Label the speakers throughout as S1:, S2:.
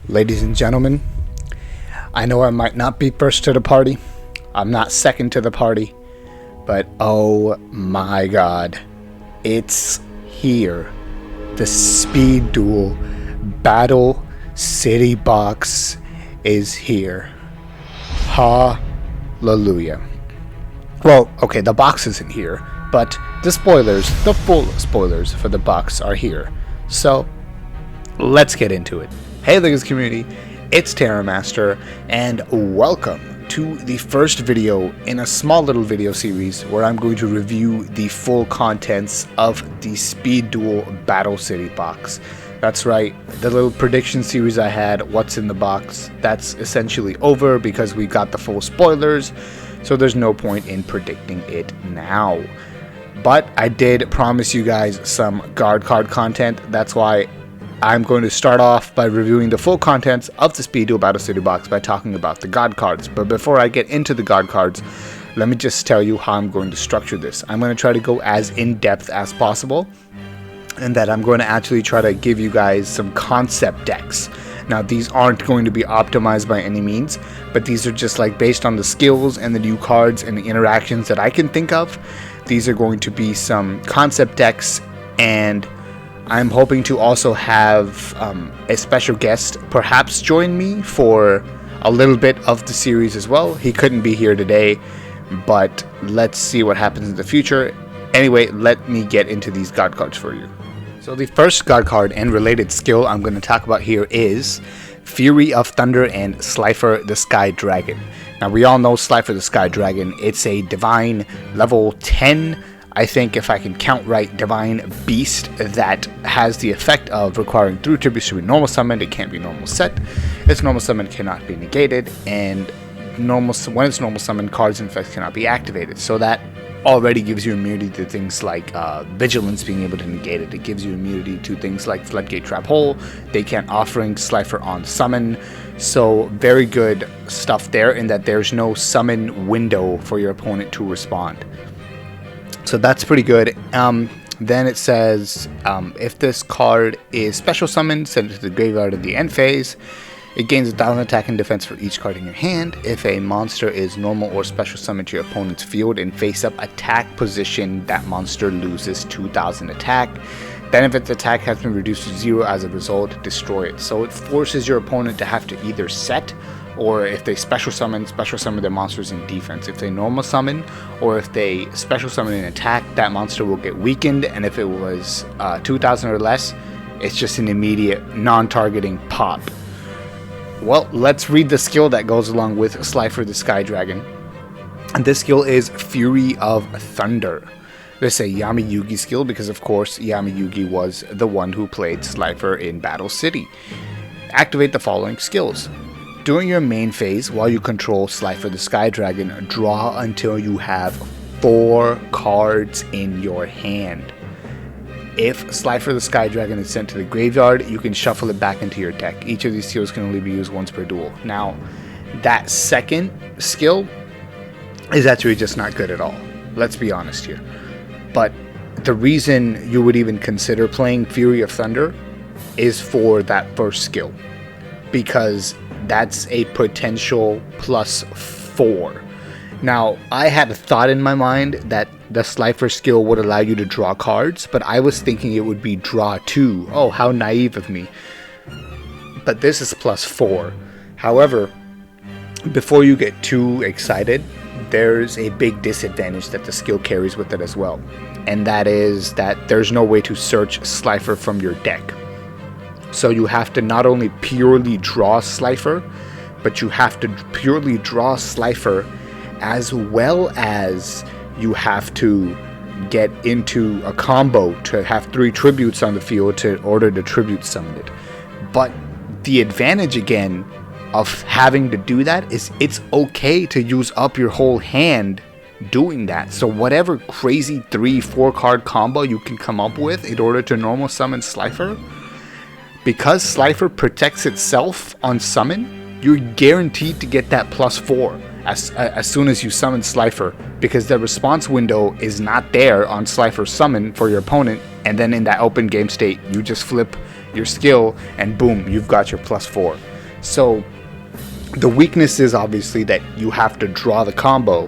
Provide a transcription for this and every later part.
S1: Ladies and gentlemen, I know I might not be first to the party. I'm not second to the party. But oh my god, it's here. The Speed Duel Battle City Box is here. Hallelujah. Well, okay, the box isn't here, but the full spoilers for the box are here. So, let's get into it. Hey Legos community, it's Terramaster, and welcome to the first video in a small little video series where I'm going to review the full contents of the Speed Duel Battle City Box. That's right, the little prediction series I had, what's in the box, that's essentially over because we got the full spoilers, so there's no point in predicting it now. But I did promise you guys some guard card content. That's why I'm going to start off by reviewing the full contents of the Speed Duel Battle City Box by talking about the guard cards. But before I get into the guard cards, let me just tell you how I'm going to structure this. I'm going to try to go as in-depth as possible, and that I'm going to actually try to give you guys some concept decks. Now, these aren't going to be optimized by any means, but these are just like based on the skills and the new cards and the interactions that I can think of. These are going to be some concept decks, and I'm hoping to also have a special guest perhaps join me for a little bit of the series as well. He couldn't be here today, but let's see what happens in the future. Anyway, let me get into these guard cards for you. So the first guard card and related skill I'm going to talk about here is Fury of Thunder and Slifer the Sky Dragon. Now, we all know Slifer the Sky Dragon. It's a divine level 10, I think if I can count right, divine beast that has the effect of requiring 3 tributes to be normal summoned. It can't be normal set. Its normal summon cannot be negated, and when it's normal summoned, cards and effects cannot be activated. So that already gives you immunity to things like vigilance being able to negate it. It gives you immunity to things like Floodgate Trap Hole. They can't offering Slifer on summon. So very good stuff there in that there's no summon window for your opponent to respond. So that's pretty good. Then it says, if this card is special summoned, send it to the graveyard in the end phase. It gains 1,000 attack and defense for each card in your hand. If a monster is normal or special summoned to your opponent's field in face-up attack position, that monster loses 2,000 attack. Then if its attack has been reduced to 0 as a result, destroy it. So it forces your opponent to have to either set, or if they special summon their monsters in defense. If they normal summon, or if they special summon an attack, that monster will get weakened, and if it was 2,000 or less, it's just an immediate non-targeting pop. Well, let's read the skill that goes along with Slifer the Sky Dragon. And this skill is Fury of Thunder. This is a Yugioh skill because, of course, Yugioh was the one who played Slifer in Battle City. Activate the following skills. During your main phase, while you control Slifer the Sky Dragon, draw until you have 4 cards in your hand. If Slifer the Sky Dragon is sent to the graveyard, you can shuffle it back into your deck. Each of these skills can only be used once per duel. Now, that second skill is actually just not good at all. Let's be honest here. But the reason you would even consider playing Fury of Thunder is for that first skill, because that's a potential +4. Now, I had a thought in my mind that the Slifer skill would allow you to draw cards, but I was thinking it would be draw 2. Oh, how naive of me. But this is +4. However, before you get too excited, there's a big disadvantage that the skill carries with it as well. And that is that there's no way to search Slifer from your deck. So you have to not only purely draw Slifer, but you have to purely draw Slifer, as well as you have to get into a combo to have 3 tributes on the field to order to tribute summon it. But the advantage again of having to do that is it's okay to use up your whole hand doing that. So whatever crazy 3-4 card combo you can come up with in order to normal summon Slifer, because Slifer protects itself on summon, you're guaranteed to get that +4 as soon as you summon Slifer, because the response window is not there on Slifer summon for your opponent, and then in that open game state, you just flip your skill and boom, you've got your +4. So the weakness is obviously that you have to draw the combo,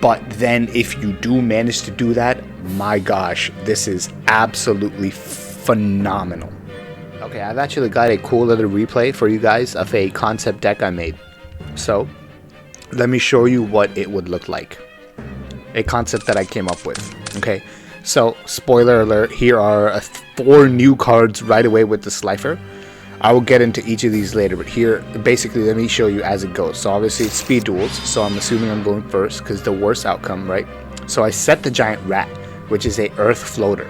S1: but then if you do manage to do that, my gosh, this is absolutely phenomenal. Okay, I've actually got a cool little replay for you guys of a concept deck I made. So let me show you what it would look like. A concept that I came up with. Okay, so spoiler alert, here are 4 new cards right away with the Slifer. I will get into each of these later, but here, basically, let me show you as it goes. So obviously it's speed duels, so I'm assuming I'm going first because the worst outcome, right? So I set the giant rat, which is a earth floater.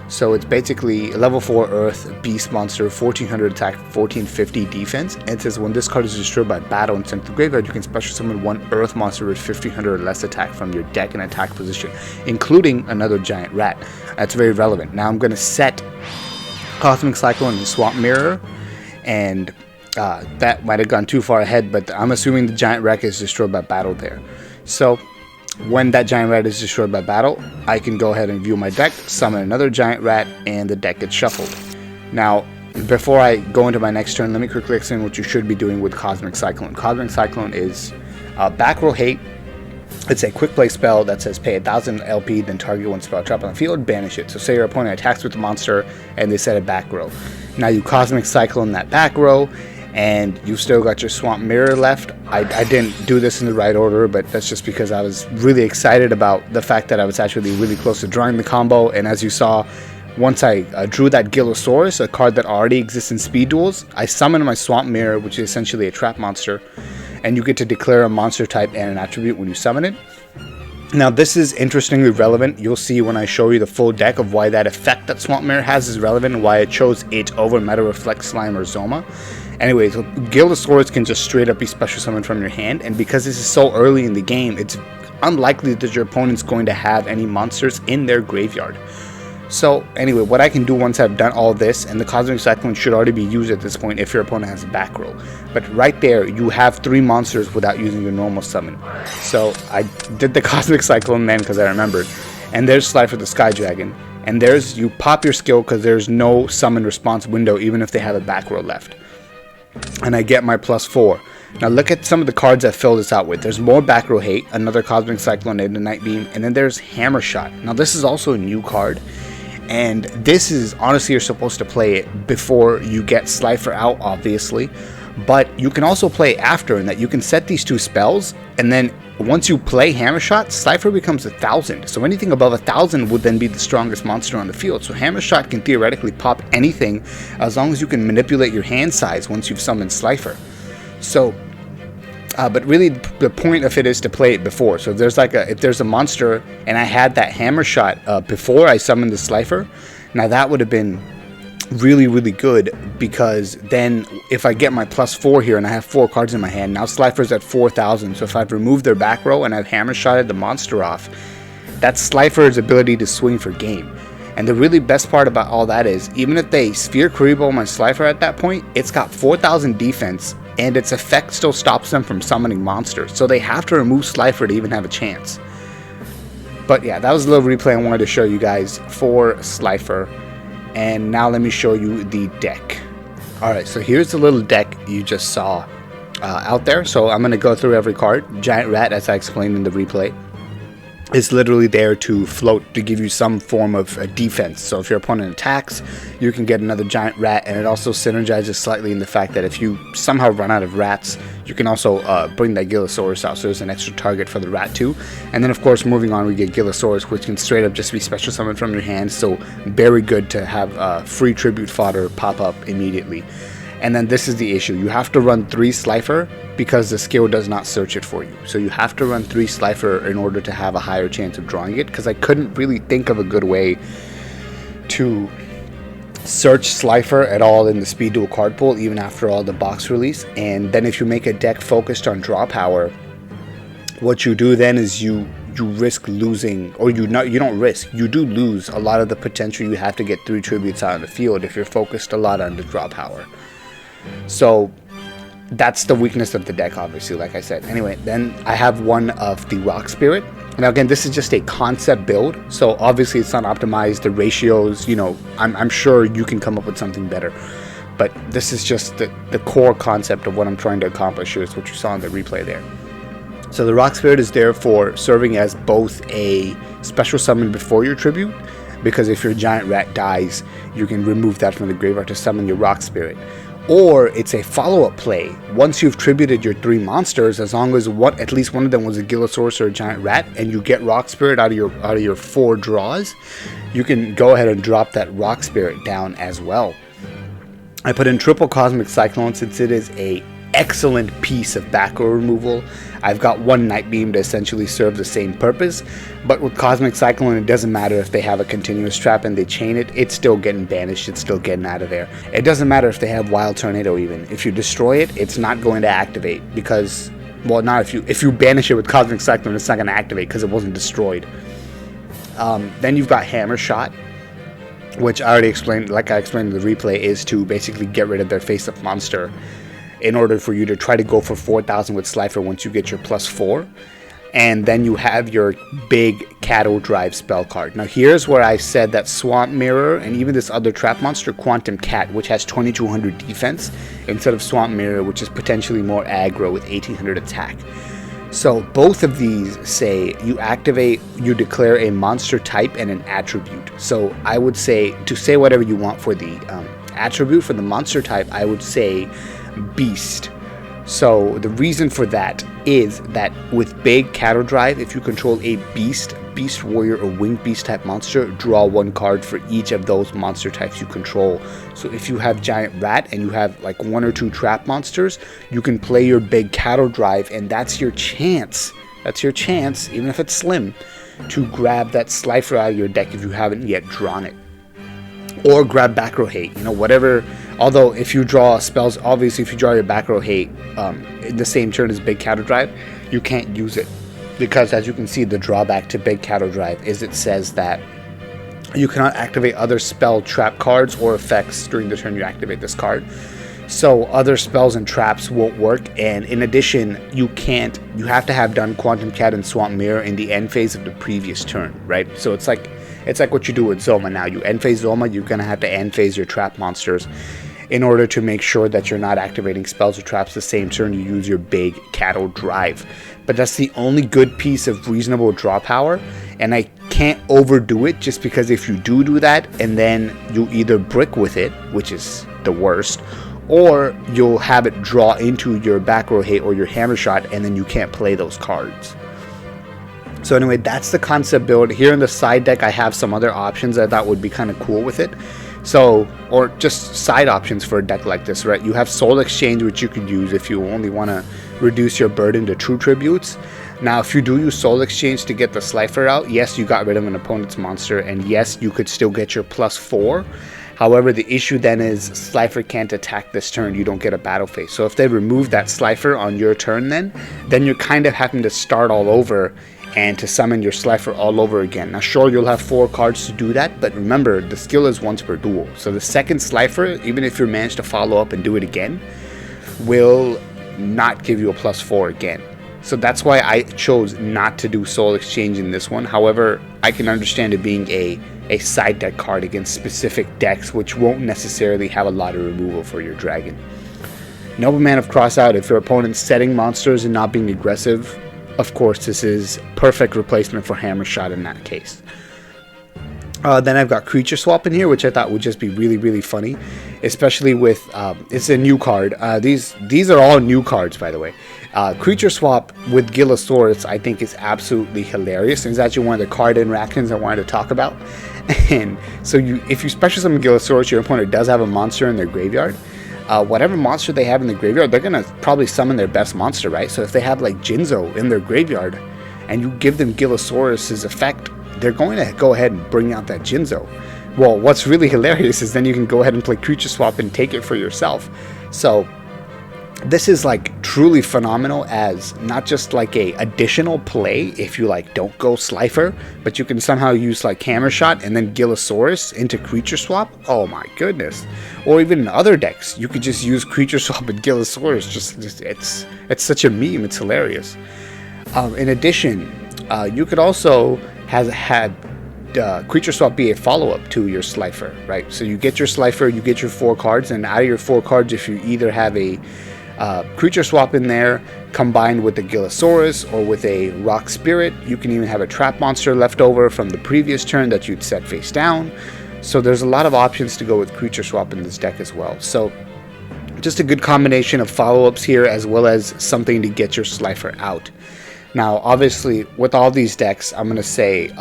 S1: So it's basically level 4 earth beast monster, 1400 attack, 1450 defense. And it says when this card is destroyed by battle and sent to the graveyard, you can special summon 1 earth monster with 1500 or less attack from your deck in attack position, including another giant rat. That's very relevant. Now I'm going to set Cosmic Cyclone and Swamp Mirror, and that might have gone too far ahead, but I'm assuming the giant rat is destroyed by battle there. So when that giant rat is destroyed by battle, I can go ahead and view my deck, summon another giant rat, and the deck gets shuffled. Now, before I go into my next turn, let me quickly explain what you should be doing with Cosmic Cyclone. Cosmic Cyclone is back row hate. It's a quick play spell that says pay 1000 LP, then target 1 spell trap on the field, banish it. So say your opponent attacks with the monster and they set a back row. Now you Cosmic Cyclone that back row, and you've still got your Swamp Mirror left. I didn't do this in the right order, but that's just because I was really excited about the fact that I was actually really close to drawing the combo. And as you saw, once I drew that Gillosaurus, a card that already exists in speed duels, I summoned my Swamp Mirror, which is essentially a trap monster, and you get to declare a monster type and an attribute when you summon it. Now this is interestingly relevant. You'll see when I show you the full deck of why that effect that Swamp Mirror has is relevant and why it chose it over Meta Reflect, Slime, or Zoma. Anyways, so Gillosaurus can just straight up be special summoned from your hand, and because this is so early in the game, it's unlikely that your opponent's going to have any monsters in their graveyard. So anyway, what I can do once I've done all this, and the Cosmic Cyclone should already be used at this point if your opponent has a back row. But right there, you have 3 monsters without using your normal summon. So I did the Cosmic Cyclone then because I remembered. And there's Slifer the Sky Dragon. And there's, you pop your skill because there's no summon response window even if they have a back row left. And I get my +4. Now look at some of the cards that fill this out with. There's more back row hate, another Cosmic Cyclone and a Night Beam, and then there's Hammer Shot. Now this is also a new card. And this is, honestly, you're supposed to play it before you get Slifer out, obviously. But you can also play after, in that you can set these 2 spells, and then once you play Hammer Shot, Slifer becomes 1000. So anything above 1000 would then be the strongest monster on the field. So Hammer Shot can theoretically pop anything as long as you can manipulate your hand size once you've summoned Slifer. So but really the point of it is to play it before. So if there's a monster and I had that Hammer Shot before I summoned the Slifer, now that would have been really, really good, because then if I get my +4 here and I have 4 cards in my hand, now Slifer's at 4000. So if I've removed their back row and I've Hammer Shotted the monster off, that's Slifer's ability to swing for game. And the really best part about all that is, even if they Sphere Kuriboh my Slifer at that point, it's got 4000 defense, and its effect still stops them from summoning monsters. So they have to remove Slifer to even have a chance. But yeah, that was a little replay I wanted to show you guys for Slifer. And now let me show you the deck. Alright, so here's the little deck you just saw out there. So I'm going to go through every card. Giant Rat, as I explained in the replay, is literally there to float, to give you some form of defense. So if your opponent attacks, you can get another giant rat, and it also synergizes slightly in the fact that if you somehow run out of rats, you can also bring that Gillosaurus out, so there's an extra target for the rat too. And then of course, moving on, we get Gillosaurus, which can straight up just be special summoned from your hand, so very good to have free tribute fodder pop up immediately. And then this is the issue. You have to run 3 Slifer because the skill does not search it for you. So you have to run 3 Slifer in order to have a higher chance of drawing it, because I couldn't really think of a good way to search Slifer at all in the Speed Duel card pool, even after all the box release. And then if you make a deck focused on draw power, what you do then is you risk losing, or you don't risk, you do lose a lot of the potential you have to get 3 tributes out on the field if you're focused a lot on the draw power. So that's the weakness of the deck, obviously, like I said. Anyway, then I have one of the Rock Spirit. Now again, this is just a concept build, so obviously it's not optimized. The ratios, you know, I'm sure you can come up with something better. but this is just the core concept of what I'm trying to accomplish here. Is what you saw in the replay there. So the Rock Spirit is there for serving as both a special summon before your tribute, because if your giant rat dies, you can remove that from the graveyard to summon your Rock Spirit. Or it's a follow-up play. Once you've tributed your 3 monsters, as long as at least one of them was a Gillosaurus or a giant rat, and you get Rock Spirit out of your 4 draws, you can go ahead and drop that Rock Spirit down as well. I put in triple Cosmic Cyclone since it is a excellent piece of back row removal. I've got 1 Night Beam to essentially serve the same purpose, but with Cosmic Cyclone it doesn't matter if they have a continuous trap and they chain it, it's still getting banished, it's still getting out of there. It doesn't matter if they have Wild Tornado even. If you destroy it, it's not going to activate because, well, not if you banish it with Cosmic Cyclone, it's not going to activate because it wasn't destroyed. Then you've got Hammer Shot, which I already explained, like I explained in the replay, is to basically get rid of their face-up monster in order for you to try to go for 4,000 with Slifer once you get your +4. And then you have your big Cattle Drive spell card. Now here's where I said that Swamp Mirror and even this other trap monster, Quantum Cat, which has 2200 defense, instead of Swamp Mirror, which is potentially more aggro with 1800 attack. So both of these say you activate, you declare a monster type and an attribute. So I would say, to say whatever you want for the attribute, for the monster type, I would say Beast. So the reason for that is that with big Cattle Drive, if you control a Beast Warrior, or Winged Beast type monster, draw 1 card for each of those monster types you control. So if you have Giant Rat and you have like 1 or 2 trap monsters, you can play your big Cattle Drive, and that's your chance. That's your chance, even if it's slim, to grab that Slifer out of your deck if you haven't yet drawn it. Or grab Back Row Hate, whatever. Although if you draw spells, obviously if you draw your Back Row Hate in the same turn as Big Cattle Drive, you can't use it. Because as you can see, the drawback to Big Cattle Drive is it says that you cannot activate other spell trap cards or effects during the turn you activate this card. So other spells and traps won't work, and in addition, you have to have done Quantum Cat and Swamp Mirror in the end phase of the previous turn, right? So it's like what you do with Zoma now. You end phase Zoma, you're gonna have to end phase your trap monsters in order to make sure that you're not activating spells or traps the same turn you use your big Cattle Drive. But that's the only good piece of reasonable draw power, and I can't overdo it, just because if you do that and then you either brick with it, which is the worst, or you'll have it draw into your Back Row Hate or your Hammer Shot, and then you can't play those cards. So anyway, that's the concept build. Here in the side deck, I have some other options I thought would be kind of cool with it. So, or just side options for a deck like this, right? You have Soul Exchange, which you could use if you only want to reduce your burden to true tributes. Now, if you do use Soul Exchange to get the Slifer out, yes, you got rid of an opponent's monster, and yes, you could still get your +4. However, the issue then is Slifer can't attack this turn, you don't get a battle phase. So if they remove that Slifer on your turn then you're kind of having to start all over and to summon your Slifer all over again. Now sure, you'll have 4 cards to do that, but remember, the skill is once per duel. So the second Slifer, even if you manage to follow up and do it again, will not give you a +4 again. So that's why I chose not to do Soul Exchange in this one. However, I can understand it being a side deck card against specific decks which won't necessarily have a lot of removal for your dragon. Nobleman of Cross Out, if your opponent's setting monsters and not being aggressive, of course this is perfect replacement for Hammer Shot in that case. Then I've got Creature Swap in here, which I thought would just be really, really funny, especially with, it's a new card. These are all new cards, by the way. Creature Swap with Gillosaurus, I think, is absolutely hilarious. It's actually one of the card interactions I wanted to talk about. And so if you special summon Gillosaurus, your opponent does have a monster in their graveyard. Whatever monster they have in the graveyard, they're going to probably summon their best monster, right? So if they have like Jinzo in their graveyard and you give them Gillosaurus's effect, they're going to go ahead and bring out that Jinzo. Well, what's really hilarious is then you can go ahead and play Creature Swap and take it for yourself. So this is like truly phenomenal as not just like a additional play if you like don't go Slifer, but you can somehow use like Hammer Shot and then Gillosaurus into Creature Swap. Oh my goodness. Or even in other decks, you could just use Creature Swap and Gillosaurus. Just it's such a meme, it's hilarious. In addition, you could also have had creature swap be a follow-up to your Slifer, right? So you get your Slifer, you get your 4 cards, and out of your 4 cards, if you either have a creature swap in there combined with a Gillosaurus or with a Rock Spirit, you can even have a trap monster left over from the previous turn that you'd set face down. So there's a lot of options to go with creature swap in this deck as well. So just a good combination of follow-ups here, as well as something to get your Slifer out. Now, obviously, with all these decks, I'm going to say,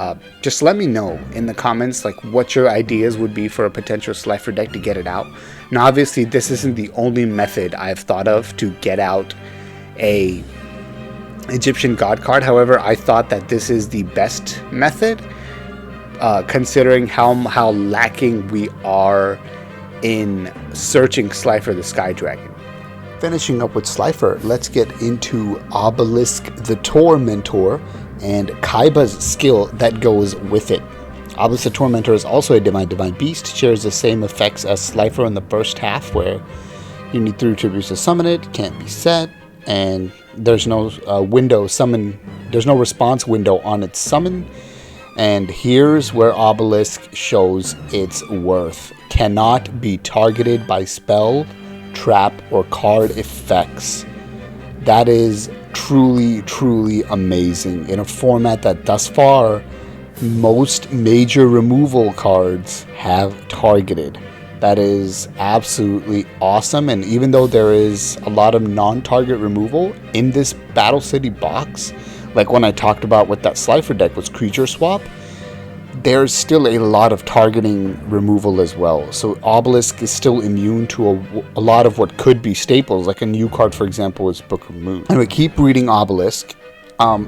S1: just let me know in the comments, like, what your ideas would be for a potential Slifer deck to get it out. Now, obviously, this isn't the only method I've thought of to get out a Egyptian God card. However, I thought that this is the best method, considering how lacking we are in searching Slifer the Sky Dragon. Finishing up with Slifer, let's get into Obelisk the Tormentor and Kaiba's skill that goes with it. Obelisk the Tormentor is also a Divine Beast, shares the same effects as Slifer in the first half, where you need 3 tributes to summon it, can't be set, and there's no there's no response window on its summon. And here's where Obelisk shows its worth. Cannot be targeted by spell, trap, or card effects. That is truly amazing in a format that thus far most major removal cards have targeted. That is absolutely awesome. And even though there is a lot of non-target removal in this Battle City box, like when I talked about with that Slifer deck was creature swap, there's still a lot of targeting removal as well. So Obelisk is still immune to a lot of what could be staples, like a new card, for example, is Book of Moon. Anyway, keep reading Obelisk.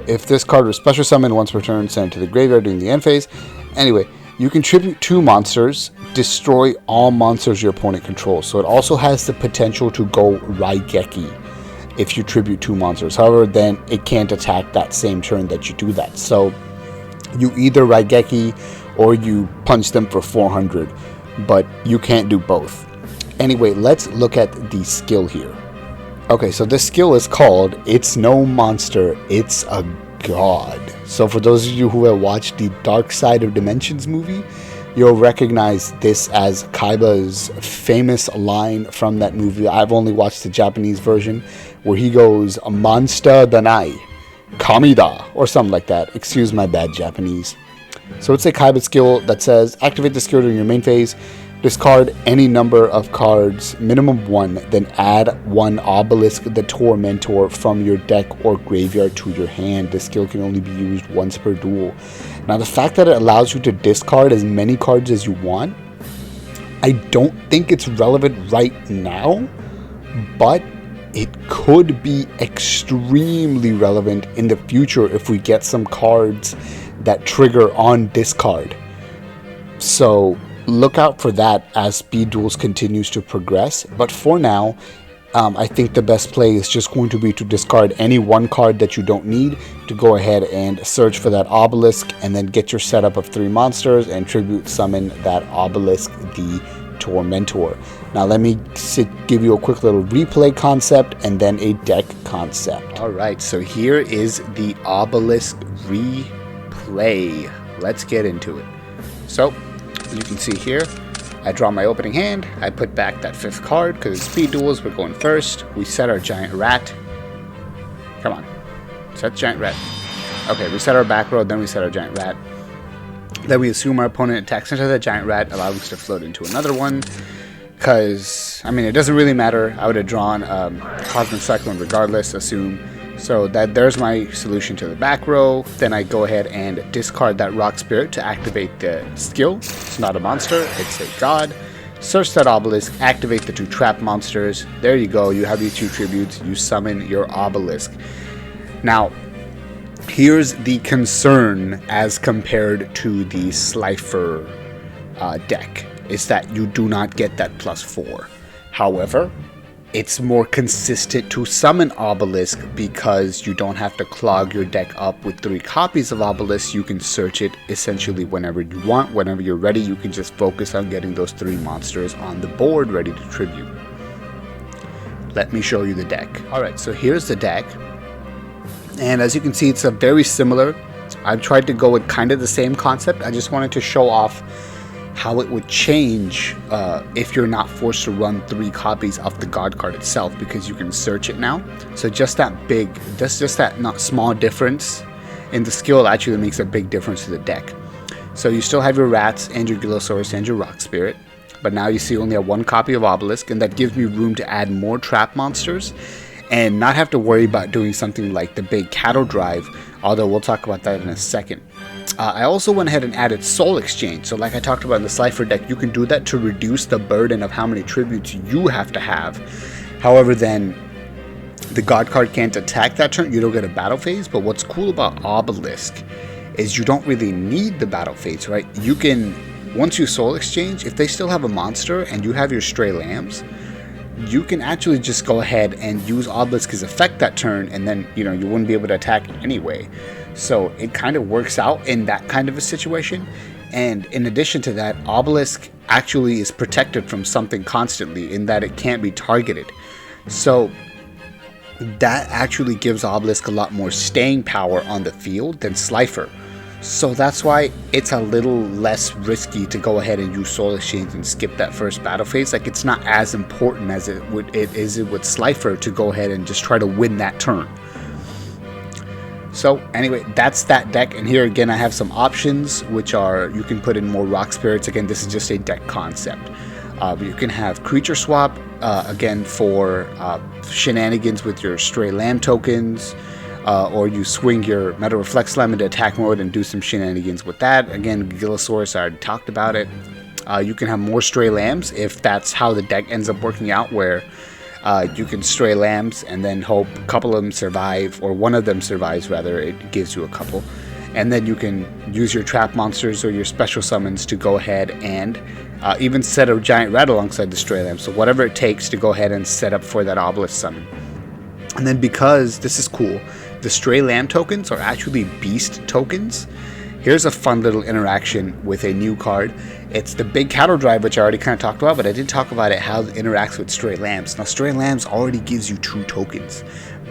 S1: If this card was special summoned once per turn, sent to the graveyard during the end phase. Anyway, you can tribute 2 monsters, destroy all monsters your opponent controls. So it also has the potential to go Raigeki if you tribute 2 monsters. However, then it can't attack that same turn that you do that. So you either Raigeki or you punch them for 400, but you can't do both. Anyway, let's look at the skill here. Okay, so this skill is called It's No Monster, It's a God. So for those of you who have watched the Dark Side of Dimensions movie, you'll recognize this as Kaiba's famous line from that movie. I've only watched the Japanese version where he goes, "Monster Danai Kamida," or something like that. Excuse my bad Japanese. So it's a Kaiba skill that says, activate the skill during your main phase, discard any number of cards, minimum 1, then add 1 Obelisk the Tormentor from your deck or graveyard to your hand. This skill can only be used once per duel. Now, the fact that it allows you to discard as many cards as you want, I don't think it's relevant right now, but it could be extremely relevant in the future if we get some cards that trigger on discard. So look out for that as Speed Duels continues to progress. But for now, I think the best play is just going to be to discard any 1 card that you don't need, to go ahead and search for that Obelisk, and then get your setup of 3 monsters and tribute summon that Obelisk the Tormentor. Now let me give you a quick little replay concept and then a deck concept. Alright, so here is the Obelisk replay. Let's get into it. So, as you can see here, I draw my opening hand, I put back that 5th card, because it's Speed Duels, we're going first. We set our Giant Rat. Come on. Set Giant Rat. Okay, we set our back row, then we set our Giant Rat. Then we assume our opponent attacks into that Giant Rat, allowing us to float into another one. Because, I mean, it doesn't really matter. I would have drawn Cosmic Cyclone regardless, assume. So there's my solution to the back row. Then I go ahead and discard that Rock Spirit to activate the skill. It's not a monster, it's a god. Search that Obelisk, activate the 2 trap monsters. There you go, you have your 2 tributes, you summon your Obelisk. Now, here's the concern as compared to the Slifer deck, is that you do not get that +4. However, it's more consistent to summon Obelisk because you don't have to clog your deck up with 3 copies of Obelisk. You can search it essentially whenever you want. Whenever you're ready, you can just focus on getting those 3 monsters on the board ready to tribute. Let me show you the deck. Alright, so here's the deck. And as you can see, it's a very similar I've tried to go with kind of the same concept. I just wanted to show off how it would change if you're not forced to run 3 copies of the god card itself, because you can search it now. So just that not small difference in the skill actually makes a big difference to the deck. So you still have your rats and your Gillosaurus and your rock spirit, but now you see only have 1 copy of Obelisk, and that gives me room to add more trap monsters and not have to worry about doing something like the big cattle drive, although we'll talk about that in a second. I also went ahead and added Soul Exchange. So like I talked about in the Slifer deck, you can do that to reduce the burden of how many tributes you have to have. However, then the god card can't attack that turn. You don't get a battle phase. But what's cool about Obelisk is you don't really need the battle phase, right? You can, once you Soul Exchange, if they still have a monster and you have your Stray Lambs, you can actually just go ahead and use Obelisk's effect that turn, and then you wouldn't be able to attack anyway. So it kind of works out in that kind of a situation. And in addition to that, Obelisk actually is protected from something constantly in that it can't be targeted. So that actually gives Obelisk a lot more staying power on the field than Slifer. So that's why it's a little less risky to go ahead and use Soul Exchange and skip that first battle phase. Like, it's not as important as it is with Slifer to go ahead and just try to win that turn. So anyway, that's that deck. And here again I have some options, which are, you can put in more rock spirits. Again, this is just a deck concept. You can have creature swap, again for shenanigans with your Stray Lamb tokens. Or you swing your Metal Reflex Slam into attack mode and do some shenanigans with that. Again, Gillosaurus, I already talked about it. You can have more Stray Lambs if that's how the deck ends up working out, where you can Stray Lambs and then hope a couple of them survive, or one of them survives rather, it gives you a couple. And then you can use your trap monsters or your special summons to go ahead and even set a giant rat alongside the Stray Lambs. So whatever it takes to go ahead and set up for that Obelisk summon. And then, because this is cool, the Stray Lamb tokens are actually beast tokens. Here's a fun little interaction with a new card. It's the big cattle drive, which I already kind of talked about, but I didn't talk about it, how it interacts with Stray Lambs. Now, Stray Lambs already gives you 2 tokens,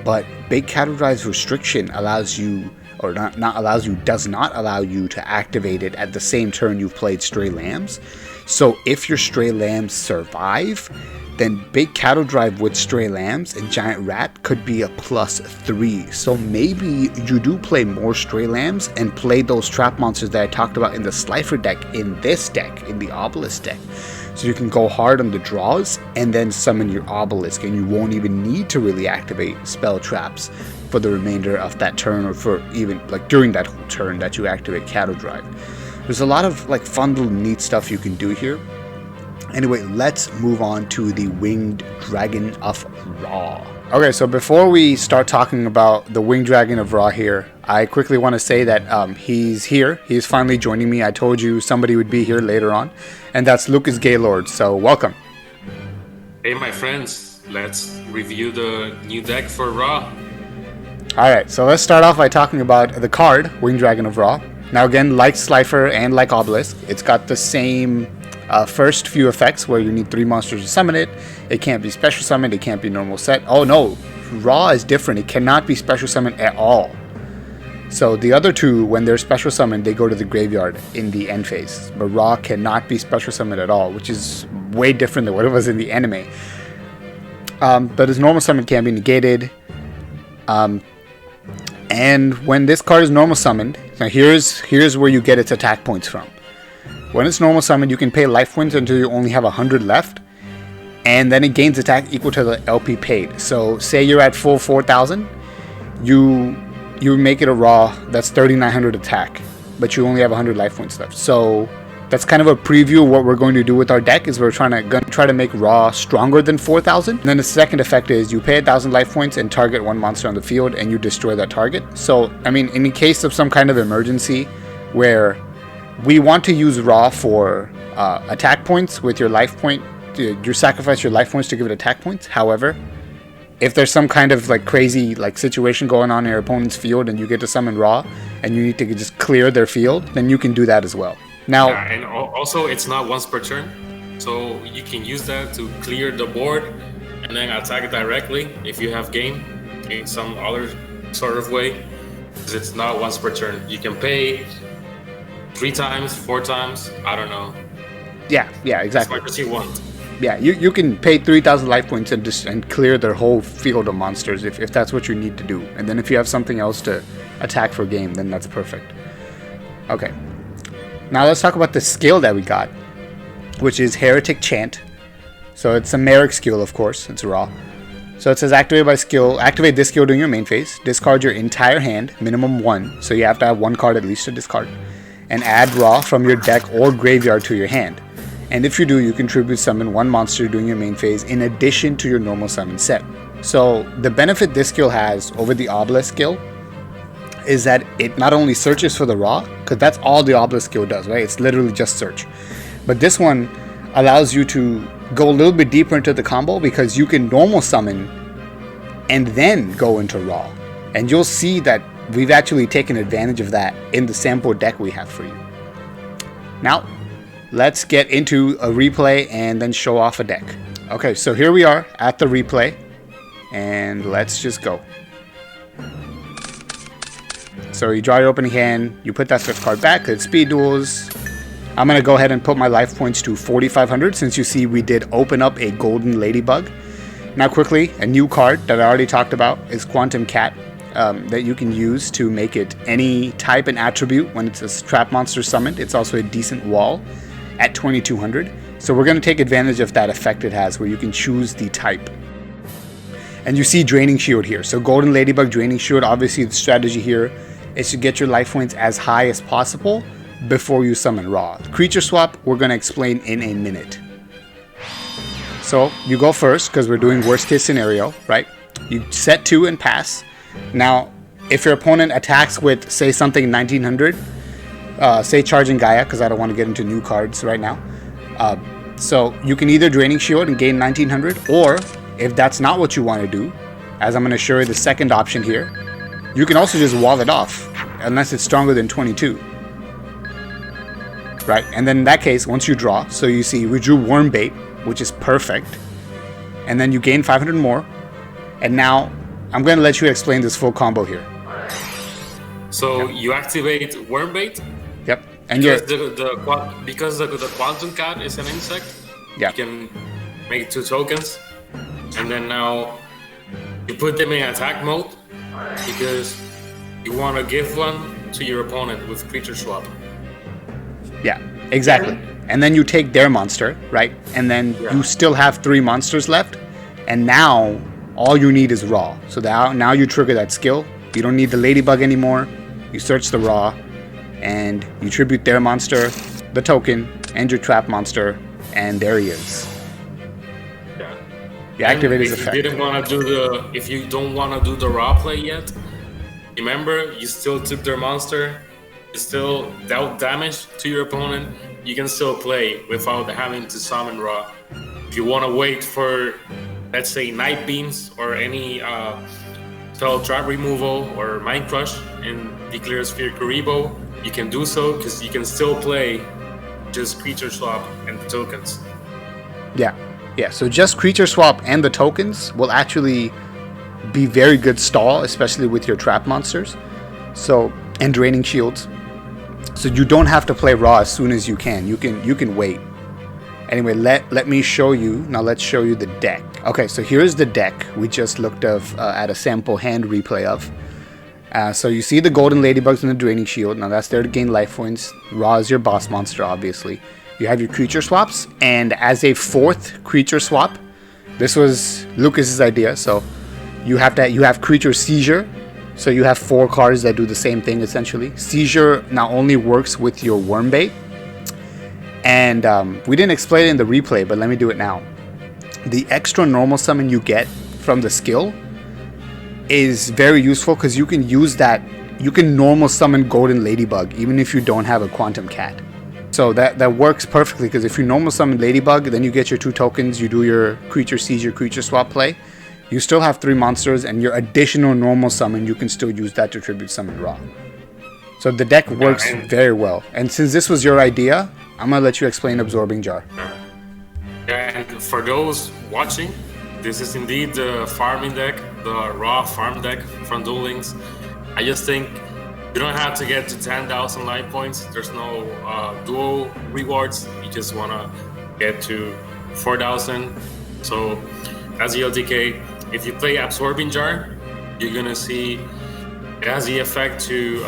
S1: but big cattle drive's restriction allows you, or does not allow you to activate it at the same turn you've played Stray Lambs. So if your Stray Lambs survive, then Big Cattle Drive with Stray Lambs and Giant Rat could be a +3. So maybe you do play more Stray Lambs and play those trap monsters that I talked about in the Slifer deck in this deck, in the Obelisk deck. So you can go hard on the draws and then summon your Obelisk, and you won't even need to really activate spell traps for the remainder of that turn, or for even like during that whole turn that you activate Cattle Drive. There's a lot of like fun little neat stuff you can do here. Anyway, let's move on to the Winged Dragon of Ra. Okay, so before we start talking about the Winged Dragon of Ra here, I quickly want to say that he's here. He's finally joining me. I told you somebody would be here later on, and that's Lucas Gaylord. So welcome.
S2: Hey, my friends. Let's review the new deck for Ra.
S1: Alright, so let's start off by talking about the card, Winged Dragon of Ra. Now again, like Slifer and like Obelisk, it's got the same first few effects where you need 3 monsters to summon it. It can't be special summoned, it can't be normal set. Oh no, Ra is different. It cannot be special summoned at all. So the other 2, when they're special summoned, they go to the graveyard in the end phase. But Ra cannot be special summoned at all, which is way different than what it was in the anime. But his normal summon can be negated. And when this card is normal summoned, now here's where you get its attack points from. When it's normal summoned, you can pay life points until you only have 100 left, and then it gains attack equal to the LP paid. So say you're at full 4,000, you make it a Ra that's 3,900 attack, but you only have 100 life points left. So that's kind of a preview of what we're going to do with our deck. Is we're gonna try to make Ra stronger than 4,000. And then the second effect is you pay 1,000 life points and target 1 monster on the field, and you destroy that target. So I mean, in the case of some kind of emergency where we want to use Ra for attack points with your life point, you sacrifice your life points to give it attack points. However, if there's some kind of like crazy like situation going on in your opponent's field and you get to summon Ra and you need to just clear their field, then you can do that as well. Now,
S2: yeah, and also it's not once per turn, so you can use that to clear the board and then attack it directly if you have game in some other sort of way. 'cause it's not once per turn. You can pay 3 times, 4 times. I don't know.
S1: Yeah,
S2: As
S1: exactly.
S2: much as you want.
S1: Yeah, you can pay 3,000 life points and clear their whole field of monsters if that's what you need to do. And then if you have something else to attack for game, then that's perfect. Okay. Now let's talk about the skill that we got, which is Heretic Chant. So it's a Merrick skill, of course. It's raw. So it says activate by skill. Activate this skill during your main phase. Discard your entire hand, minimum 1. So you have to have 1 card at least to discard. And add raw from your deck or graveyard to your hand. And if you do, you contribute summon 1 monster during your main phase in addition to your normal summon set. So the benefit this skill has over the Obelisk skill is that it not only searches for the raw, because that's all the Obelisk skill does, right? It's literally just search. But this one allows you to go a little bit deeper into the combo because you can normal summon and then go into raw. And you'll see that we've actually taken advantage of that in the sample deck we have for you. Now, let's get into a replay and then show off a deck. Okay, so here we are at the replay, and let's just go. So you draw your opening hand, you put that 5th card back, it's speed duels. I'm going to go ahead and put my life points to 4,500 since you see we did open up a golden ladybug. Now quickly, a new card that I already talked about is Quantum Cat. That you can use to make it any type and attribute when it's a trap monster summoned. It's also a decent wall at 2,200. So we're going to take advantage of that effect it has where you can choose the type. And you see Draining Shield here. So Golden Ladybug, Draining Shield, obviously the strategy here is to get your life points as high as possible before you summon raw. Creature swap, we're going to explain in a minute. So you go first because we're doing worst case scenario, right? You set 2 and pass. Now, if your opponent attacks with, say, something 1900, say Charging Gaia, because I don't want to get into new cards right now. So you can either Draining Shield and gain 1900, or if that's not what you want to do, as I'm going to show you the second option here, you can also just wall it off, unless it's stronger than 22. Right, and then in that case, once you draw, so you see we drew Worm Bait, which is perfect, and then you gain 500 more, and now I'm going to let you explain this full combo here.
S2: So you activate Wormbait.
S1: Yep. And
S2: because the Quantum Cat is an insect.
S1: Yeah.
S2: You can make 2 tokens, and then now you put them in attack mode because you want to give one to your opponent with creature swap.
S1: Yeah, exactly. And then you take their monster, right? And then you still have 3 monsters left, and now all you need is raw. So now you trigger that skill. You don't need the ladybug anymore. You search the raw, and you tribute their monster, the token, and your trap monster, and there he is.
S2: Yeah.
S1: You activate his effect.
S2: If you don't want to do the raw play yet, remember you still took their monster. You still dealt damage to your opponent. You can still play without having to summon raw. If you want to wait for, let's say, Night Beams or any spell trap removal or Mind Crush and declare Sphere Kuribo, you can do so because you can still play just creature swap and the tokens.
S1: Yeah. So just creature swap and the tokens will actually be very good stall, especially with your trap monsters. So, and Draining Shields. So you don't have to play raw as soon as you can. You can wait. Anyway, let me show you. Now let's show you the deck. Okay, so here's the deck we just looked at a sample hand replay of. So you see the Golden Ladybugs and the Draining Shield. Now that's there to gain life points. Raw is your boss monster, obviously. You have your creature swaps, and as a 4th creature swap, this was Lucas's idea. So you have creature seizure. So you have 4 cards that do the same thing essentially. Seizure now only works with your Wormbait. And we didn't explain it in the replay, but let me do it now. The extra normal summon you get from the skill is very useful because you can use that. You can normal summon Golden Ladybug even if you don't have a Quantum Cat. So that works perfectly because if you normal summon Ladybug, then you get your 2 tokens, you do your creature seizure, creature swap play. You still have 3 monsters, and your additional normal summon, you can still use that to tribute summon raw. So the deck works very well. And since this was your idea, I'm going to let you explain Absorbing Jar.
S2: And for those watching, this is indeed the farming deck, the raw farm deck from Duel Links. I just think You don't have to get to 10,000 life points. There's no dual rewards. You just want to get to 4,000. So as the LTK, if you play Absorbing Jar, you're going to see it has the effect to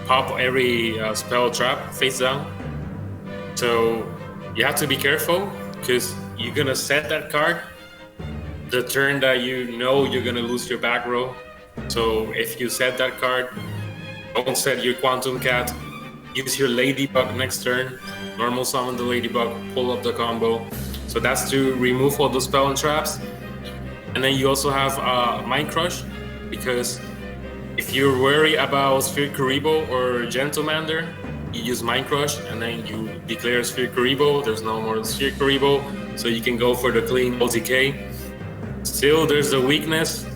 S2: pop every spell trap face down. So you have to be careful because you're going to set that card the turn that you know you're going to lose your back row. So if you set that card, don't set your Quantum Cat. Use your Ladybug next turn. Normal summon the Ladybug, pull up the combo. So that's to remove all the spell and traps. And then you also have Mind Crush, because if you're worried about Sphere Kuribo or Gentlemander, you use Mind Crush and then you declare Sphere Kuribo. There's no more Sphere Kuribo, so you can go for the clean OTK. Still, there's the weakness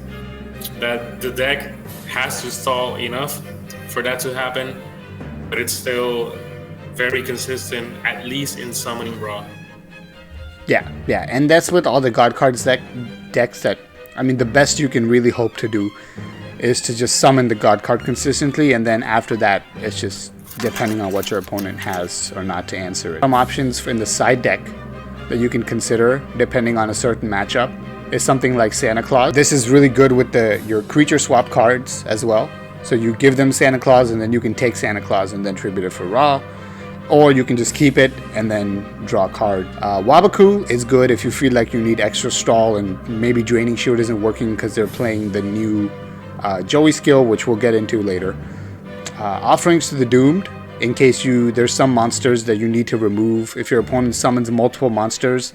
S2: that the deck has to stall enough for that to happen, but it's still very consistent, at least in summoning raw.
S1: Yeah, and that's with all the God Cards decks that, I mean, the best you can really hope to do is to just summon the God card consistently, and then after that, it's just depending on what your opponent has or not to answer it. Some options in the side deck that you can consider, depending on a certain matchup, is something like Santa Claus. This is really good with your creature swap cards as well. So you give them Santa Claus, and then you can take Santa Claus and then tribute it for raw. Or you can just keep it and then draw a card. Wabaku is good if you feel like you need extra stall and maybe Draining Shield isn't working because they're playing the new Joey skill, which we'll get into later. Offerings to the Doomed, in case there's some monsters that you need to remove. If your opponent summons multiple monsters,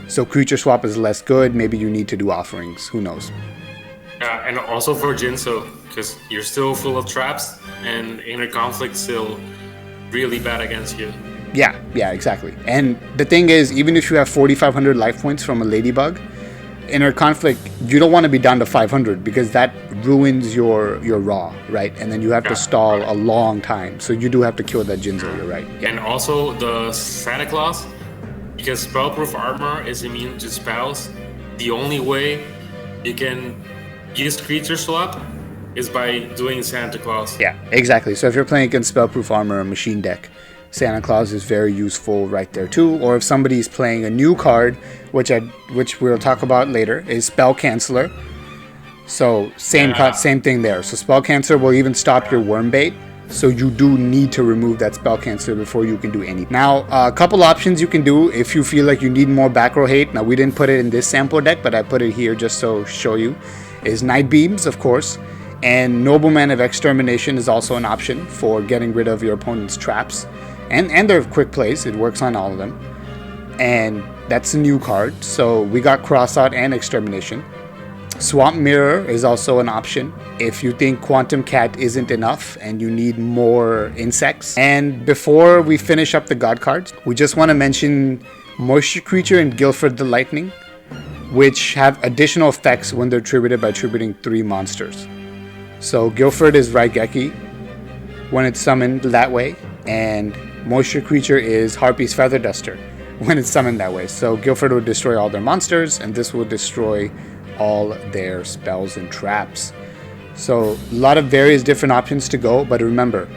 S1: so creature swap is less good, maybe you need to do offerings. Who knows?
S2: Yeah, and also for Jinso, because you're still full of traps and Inner Conflict still really bad against you.
S1: Yeah, exactly. And the thing is, even if you have 4,500 life points from a Ladybug, Inner Conflict, you don't want to be down to 500 because that ruins your raw, right? And then you have to stall a long time. So you do have to kill that Jinzo, you're right. Yeah.
S2: And also the Santa Claus, because Spellproof Armor is immune to spells, the only way you can use creature swap is by doing Santa Claus.
S1: Yeah, exactly. So if you're playing against Spellproof Armor or Machine deck, Santa Claus is very useful right there too. Or if somebody's playing a new card, which we'll talk about later, is Spell Canceller. So same thing there. So Spell Canceller will even stop your Worm Bait. So you do need to remove that Spell Canceller before you can do anything. Now, a couple options you can do if you feel like you need more back row hate. Now, we didn't put it in this sample deck, but I put it here just to show you. Is Night Beams, of course. And Nobleman of Extermination is also an option for getting rid of your opponent's traps. And their quick plays, it works on all of them. And that's a new card, so we got Crossout and Extermination. Swamp Mirror is also an option if you think Quantum Cat isn't enough and you need more insects. And before we finish up the God cards, we just want to mention Moisture Creature and Guilford the Lightning, which have additional effects when they're tributed by tributing 3 monsters. So Guilford is Raigeki when it's summoned that way, and Moisture Creature is Harpy's Feather Duster when it's summoned that way. So Guilford will destroy all their monsters, and this will destroy all their spells and traps. So a lot of various different options to go, but remember,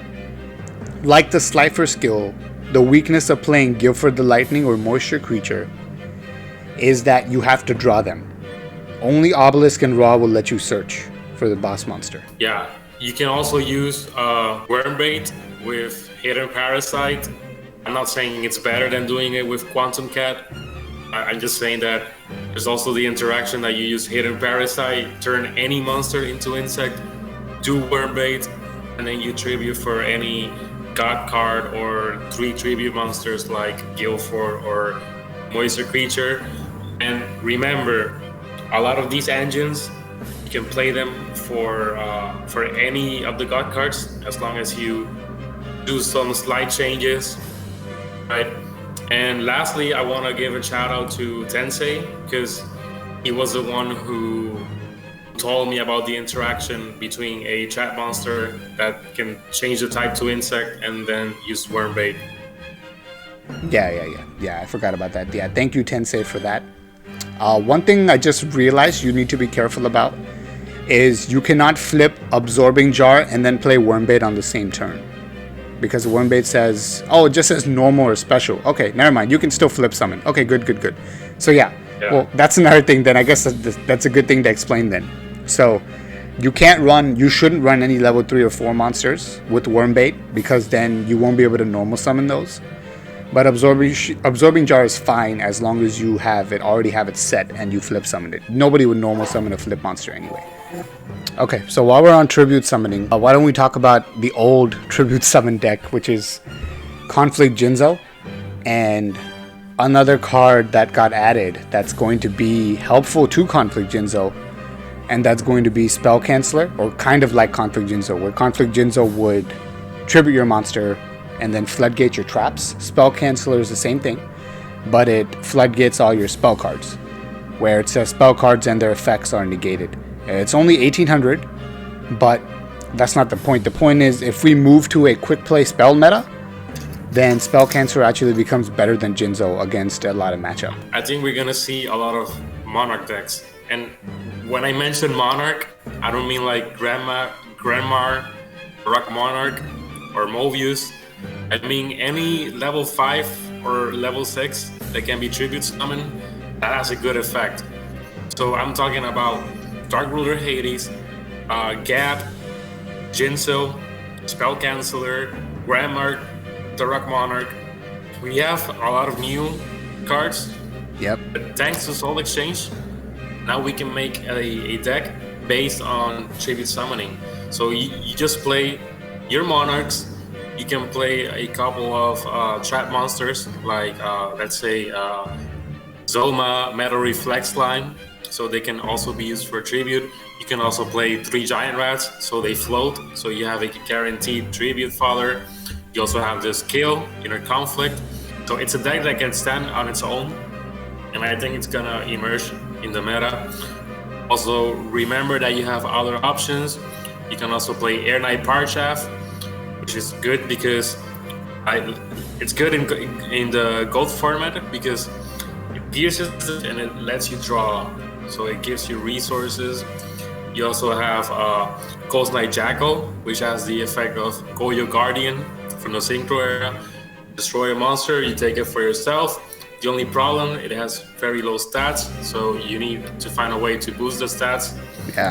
S1: like the Slifer skill, the weakness of playing Guilford the Lightning or Moisture Creature is that you have to draw them. Only Obelisk and Raw will let you search for the boss monster.
S2: Yeah, you can also use Wormbait with Hidden Parasite. I'm not saying it's better than doing it with Quantum Cat. I'm just saying that there's also the interaction that you use Hidden Parasite, turn any monster into insect, do Wormbait, and then you tribute for any God card or 3 tribute monsters like Guilford or Moisture Creature. And remember, a lot of these engines, you can play them for any of the God cards as long as you do some slight changes, right? And lastly, I want to give a shout out to Tensei, because he was the one who told me about the interaction between a trap monster that can change the type to insect and then use Wormbait.
S1: Yeah, I forgot about that. Yeah, thank you, Tensei, for that. One thing I just realized you need to be careful about is you cannot flip Absorbing Jar and then play Wormbait on the same turn. Because Wormbait says, oh, it just says normal or special. Okay, never mind. You can still flip summon. Okay, good. So yeah. Well, that's another thing then. I guess that's a good thing to explain then. So you shouldn't run any level 3 or 4 monsters with Wormbait, because then you won't be able to normal summon those. But Absorbing Jar is fine as long as you already have it set and you flip summon it. Nobody would normal summon a flip monster anyway. Okay, so while we're on Tribute Summoning, why don't we talk about the old Tribute Summon deck, which is Conflict Jinzo, and another card that got added that's going to be helpful to Conflict Jinzo, and that's going to be Spell Canceller, or kind of like Conflict Jinzo, where Conflict Jinzo would tribute your monster and then floodgate your traps. Spell Canceller is the same thing, but it floodgates all your spell cards, where it says spell cards and their effects are negated. It's only 1800, but that's not the point. The point is, if we move to a quick play spell meta, then Spell Canceller actually becomes better than Jinzo against a lot of matchup.
S2: I think we're gonna see a lot of Monarch decks. And when I mention Monarch, I don't mean like Grandmar, Rock Monarch, or Movius. I mean any level 5 or level 6 that can be tribute summoned, that has a good effect. So I'm talking about Dark Ruler Hades, Gap, Jinzo, Spell Canceller, Grandmar, the Rock Monarch. We have a lot of new cards.
S1: Yep.
S2: But thanks to Soul Exchange, now we can make a deck based on tribute summoning. So you just play your Monarchs. You can play a couple of trap monsters, like let's say Zoma, Metal Reflex line, so they can also be used for tribute. You can also play 3 Giant Rats, so they float, so you have a guaranteed tribute fodder. You also have this Kill, Inner Conflict. So it's a deck that can stand on its own, and I think it's gonna emerge in the meta. Also, remember that you have other options. You can also play Air Knight Parchaff, which is good because it's good in the gold format because it pierces and it lets you draw. So it gives you resources. You also have Ghost Knight Jackal, which has the effect of Goyo Guardian from the Synchro era. Destroy a monster, you take it for yourself. The only problem, it has very low stats, so you need to find a way to boost the stats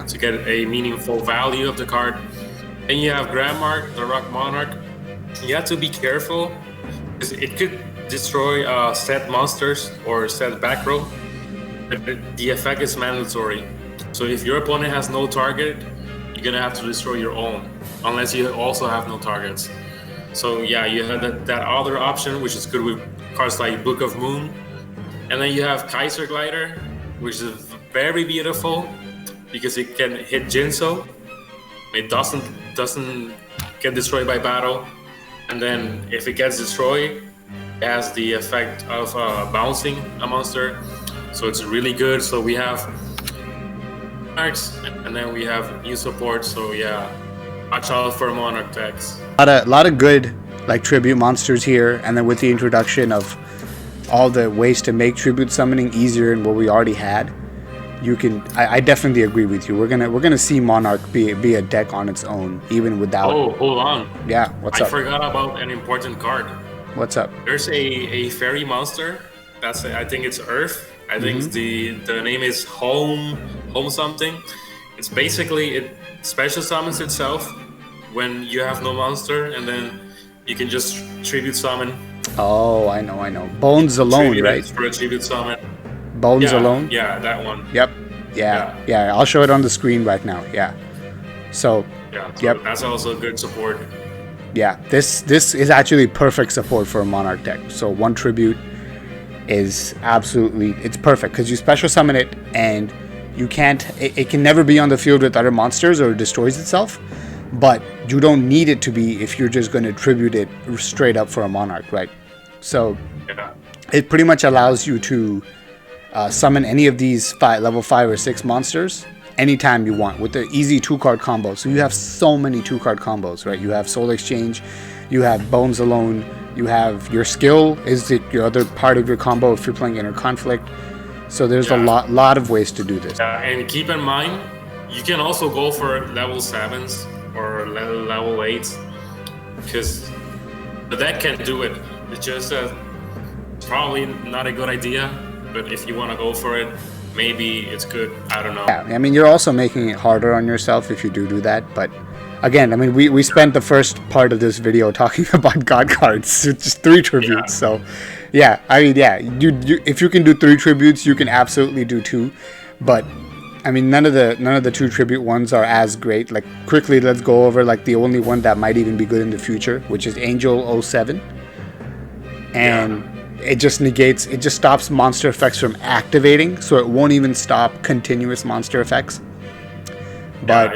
S2: to get a meaningful value of the card. Then you have Grandmar, the Rock Monarch. You have to be careful because it could destroy set monsters or set back row. The effect is mandatory. So if your opponent has no target, you're gonna have to destroy your own, unless you also have no targets. So yeah, you have that other option, which is good with cards like Book of Moon. And then you have Kaiser Glider, which is very beautiful because it can hit Jinzo. It doesn't get destroyed by battle. And then if it gets destroyed, it has the effect of bouncing a monster. So it's really good. So we have Monarchs, and then we have new support. So yeah, watch out for Monarch decks.
S1: A lot of good like tribute monsters here, and then with the introduction of all the ways to make tribute summoning easier than what we already had, you can. I definitely agree with you. We're gonna see Monarch be a deck on its own, even without.
S2: Oh, hold on.
S1: Yeah, what's up?
S2: I forgot about an important card.
S1: What's up?
S2: There's a fairy monster. I think it's Earth. I think the name is Home something. It's basically it special summons itself when you have no monster, and then you can just tribute summon.
S1: Oh, I know. Bones alone, right?
S2: For a tribute summon.
S1: Bones alone.
S2: Yeah, that one.
S1: Yep. Yeah. I'll show it on the screen right now. Yeah. So.
S2: Yeah. So yep. That's also good support.
S1: Yeah. This is actually perfect support for a Monarch deck. So 1 tribute is absolutely, it's perfect because you special summon it and you can't. It can never be on the field with other monsters or it destroys itself. But you don't need it to be if you're just going to tribute it straight up for a Monarch, right? So it pretty much allows you to summon any of these level 5 or 6 monsters anytime you want with the easy 2-card combo. So you have so many 2-card combos, right? You have Soul Exchange, you have Bones Alone, you have your skill is your other part of your combo if you're playing Inner Conflict. So there's a lot of ways to do this.
S2: And keep in mind, You can also go for level 7s or level 8s, because the deck can do it. It's just probably not a good idea, but if you want to go for it, maybe it's good. I don't know.
S1: Yeah, I mean, you're also making it harder on yourself if you do that, but again, I mean, we spent the first part of this video talking about god cards, it's just 3 tributes, so yeah, I mean, yeah, you if you can do 3 tributes, you can absolutely do 2, but I mean, none of the 2 tribute ones are as great. Like, quickly, let's go over like the only one that might even be good in the future, which is Angel 07, and it just stops monster effects from activating, so it won't even stop continuous monster effects, but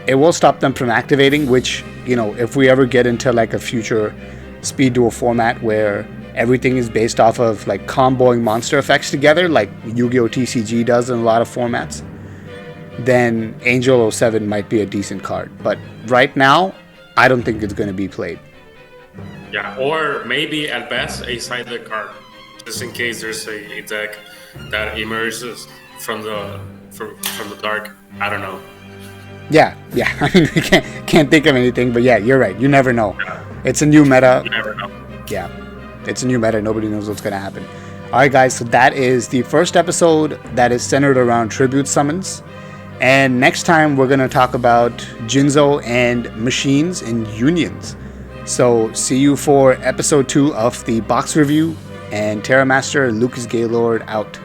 S1: it will stop them from activating, which, you know, if we ever get into like a future speed duel format where everything is based off of like comboing monster effects together, like Yu-Gi-Oh! TCG does in a lot of formats, then Angel 07 might be a decent card. But right now, I don't think it's going to be played.
S2: Yeah, or maybe at best a sided card, just in case there's a deck that emerges from the dark. I don't know.
S1: Yeah. I mean, we can't think of anything, but yeah, you're right. You never know.
S2: Yeah.
S1: It's a new meta.
S2: You never know.
S1: Yeah, it's a new meta. Nobody knows what's going to happen. All right, guys. So that is the first episode that is centered around tribute summons. And next time we're going to talk about Jinzo and machines and unions. So see you for episode 2 of the box review. And Terra Master Lucas Gaylord out.